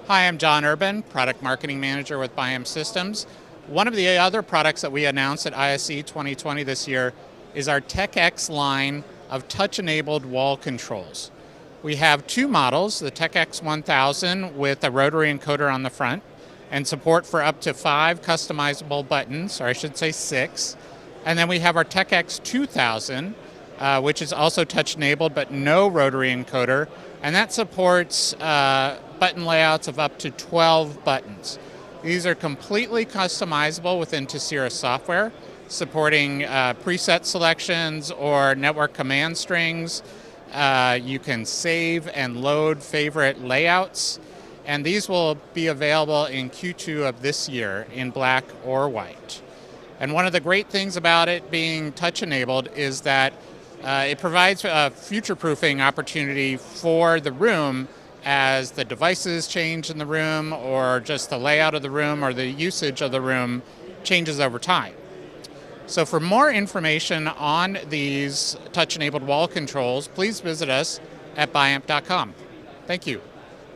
Hi, I'm John Urban, Product Marketing Manager with Biamp Systems. One of the other products that we announced at ISE 2020 this year is our TEC-X line of touch-enabled wall controls. We have two models, the TEC-X 1000 with a rotary encoder on the front and support for up to 5 customizable buttons, or I should say 6. And then we have our TEC-X 2000, which is also touch-enabled but no rotary encoder, and that supports button layouts of up to 12 buttons. These are completely customizable within Tessera software, supporting preset selections or network command strings. You can save and load favorite layouts, and these will be available in Q2 of this year in black or white. And one of the great things about it being touch-enabled is that it provides a future-proofing opportunity for the room as the devices change in the room, or just the layout of the room or the usage of the room changes over time. So for more information on these touch-enabled wall controls, please visit us at biamp.com. Thank you.